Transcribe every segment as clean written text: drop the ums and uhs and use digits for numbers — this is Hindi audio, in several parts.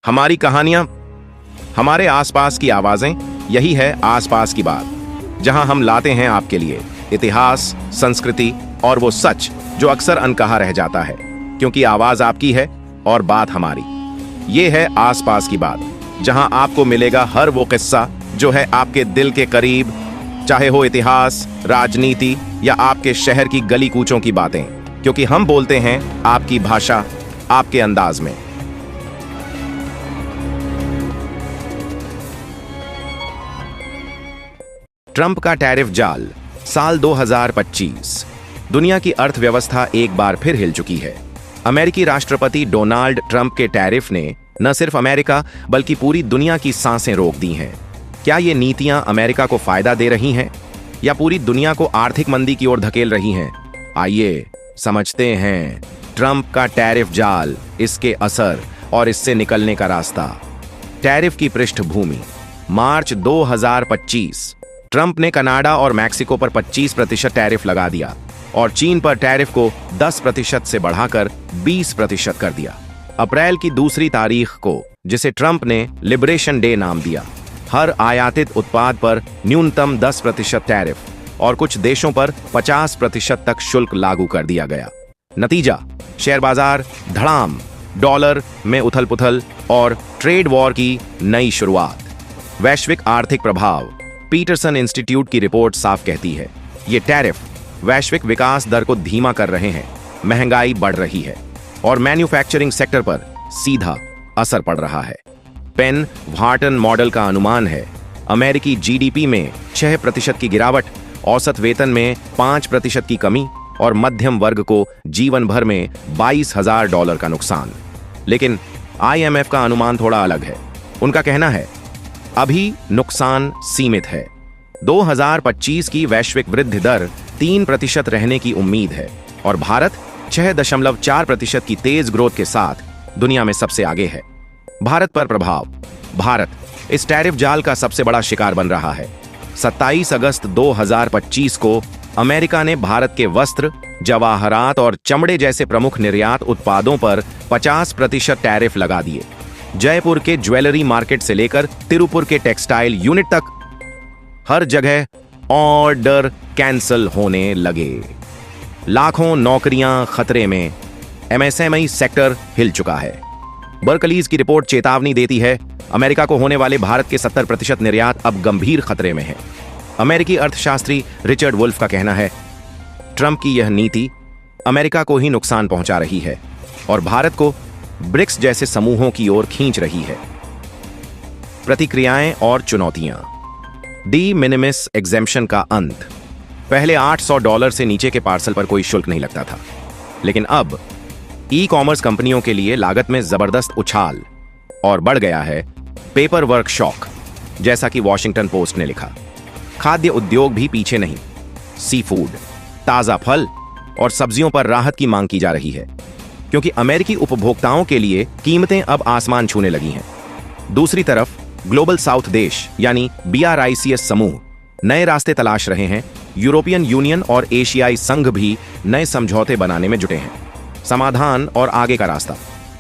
हमारी कहानियां, हमारे आसपास की आवाजें, यही है आसपास की बात, जहां हम लाते हैं आपके लिए इतिहास, संस्कृति और वो सच जो अक्सर अनकहा रह जाता है, क्योंकि आवाज आपकी है और बात हमारी। ये है आसपास की बात, जहां आपको मिलेगा हर वो किस्सा जो है आपके दिल के करीब, चाहे हो इतिहास, राजनीति या आपके शहर की गली कूचों की बातें, क्योंकि हम बोलते हैं आपकी भाषा, आपके अंदाज में। ट्रंप का टैरिफ जाल, साल 2025। दुनिया की अर्थव्यवस्था एक बार फिर हिल चुकी है। अमेरिकी राष्ट्रपति डोनाल्ड ट्रंप के टैरिफ ने न सिर्फ अमेरिका बल्कि पूरी दुनिया की सांसें रोक दी हैं। क्या ये नीतियां अमेरिका को फायदा दे रही हैं या पूरी दुनिया को आर्थिक मंदी की ओर धकेल रही हैं? आइए समझते हैं ट्रंप का टैरिफ जाल, इसके असर और इससे निकलने का रास्ता। टैरिफ की पृष्ठभूमि। मार्च 2025 ट्रंप ने कनाडा और मैक्सिको पर 25% टैरिफ लगा दिया और चीन पर टैरिफ को 10% से बढ़ाकर 20% कर दिया। अप्रैल की 2 तारीख को, जिसे ट्रंप ने लिबरेशन डे नाम दिया, हर आयातित उत्पाद पर न्यूनतम 10% टैरिफ और कुछ देशों पर 50% तक शुल्क लागू कर दिया गया। नतीजा, शेयर बाजार धड़ाम, डॉलर में उथल पुथल और ट्रेड वॉर की नई शुरुआत। वैश्विक आर्थिक प्रभाव। पीटरसन इंस्टीट्यूट की रिपोर्ट साफ कहती है, ये टैरिफ वैश्विक विकास दर को धीमा कर रहे हैं, महंगाई बढ़ रही है और मैन्युफैक्चरिंग सेक्टर पर सीधा असर पड़ रहा है। पेन व्हार्टन मॉडल का अनुमान है, अमेरिकी जीडीपी में 6% की गिरावट, औसत वेतन में 5% की कमी और मध्यम वर्ग को जीवन भर में $22,000 का नुकसान। लेकिन IMF का अनुमान थोड़ा अलग है। उनका कहना है, अभी नुकसान सीमित है। 2025 की वैश्विक वृद्धि दर 3% रहने की उम्मीद है और भारत 6.4% की तेज ग्रोथ के साथ दुनिया में सबसे आगे है। भारत पर प्रभाव। भारत इस टैरिफ जाल का सबसे बड़ा शिकार बन रहा है। 27 अगस्त 2025 को अमेरिका ने भारत के वस्त्र, जवाहरात और चमड़े जैसे प्रमुख निर्यात उत्पादों पर 50% टैरिफ लगा दिए। जयपुर के ज्वेलरी मार्केट से लेकर तिरुपुर के टेक्सटाइल यूनिट तक हर जगह ऑर्डर कैंसिल होने लगे। लाखों नौकरियां खतरे में। MSME सेक्टर हिल चुका है। बर्कलीज की रिपोर्ट चेतावनी देती है, अमेरिका को होने वाले भारत के 70% निर्यात अब गंभीर खतरे में है। अमेरिकी अर्थशास्त्री रिचर्ड वुल्फ का कहना है, ट्रंप की यह नीति अमेरिका को ही नुकसान पहुंचा रही है और भारत को ब्रिक्स जैसे समूहों की ओर खींच रही है। प्रतिक्रियाएं और चुनौतियां। डी मिनिमिस एग्जेम्पशन का अंत। पहले $800 से नीचे के पार्सल पर कोई शुल्क नहीं लगता था, लेकिन अब ई-कॉमर्स कंपनियों के लिए लागत में जबरदस्त उछाल और बढ़ गया है पेपर वर्क शॉक, जैसा कि वॉशिंगटन पोस्ट ने लिखा। खाद्य उद्योग भी पीछे नहीं। सी फूड, ताजा फल और सब्जियों पर राहत की मांग की जा रही है, क्योंकि अमेरिकी उपभोक्ताओं के लिए कीमतें अब आसमान छूने लगी हैं। दूसरी तरफ ग्लोबल साउथ देश यानी BRICS समूह नए रास्ते तलाश रहे हैं। यूरोपियन यूनियन और एशियाई संघ भी नए समझौते बनाने में जुटे हैं। समाधान और आगे का रास्ता।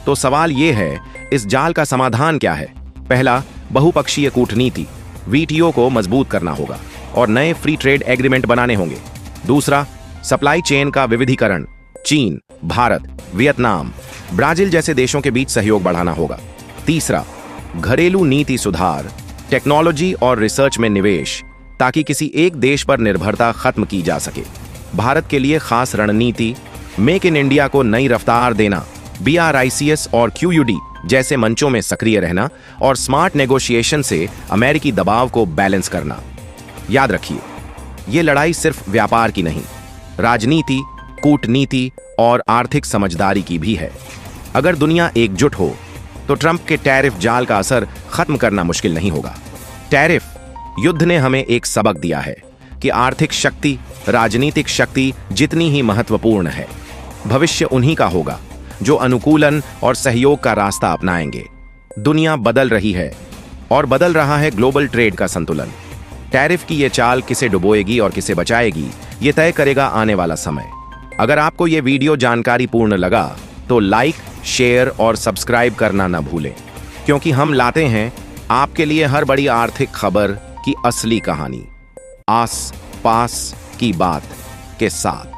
तो सवाल यह है, इस जाल का समाधान क्या है? पहला, बहुपक्षीय कूटनीति, WTO को मजबूत करना होगा और नए फ्री ट्रेड एग्रीमेंट बनाने होंगे। दूसरा, सप्लाई चेन का विविधीकरण, चीन, भारत, वियतनाम, ब्राजील जैसे देशों के बीच सहयोग बढ़ाना होगा। तीसरा, घरेलू नीति सुधार, टेक्नोलॉजी और रिसर्च में निवेश, ताकि किसी एक देश पर निर्भरता खत्म की जा सके। भारत के लिए खास रणनीति, मेक इन इंडिया को नई रफ्तार देना, BRICS और QUD जैसे मंचों में सक्रिय रहना और स्मार्ट नेगोशिएशन से अमेरिकी दबाव को बैलेंस करना। याद रखिए, ये लड़ाई सिर्फ व्यापार की नहीं, राजनीति, कूटनीति और आर्थिक समझदारी की भी है। अगर दुनिया एकजुट हो तो ट्रंप के टैरिफ जाल का असर खत्म करना मुश्किल नहीं होगा। टैरिफ युद्ध ने हमें एक सबक दिया है कि आर्थिक शक्ति राजनीतिक शक्ति जितनी ही महत्वपूर्ण है। भविष्य उन्हीं का होगा जो अनुकूलन और सहयोग का रास्ता अपनाएंगे। दुनिया बदल रही है और बदल रहा है ग्लोबल ट्रेड का संतुलन। टैरिफ की ये चाल किसे डुबोएगी और किसे बचाएगी, ये तय करेगा आने वाला समय। अगर आपको ये वीडियो जानकारीपूर्ण लगा तो लाइक, शेयर और सब्सक्राइब करना न भूलें, क्योंकि हम लाते हैं आपके लिए हर बड़ी आर्थिक खबर की असली कहानी, आस पास की बात के साथ।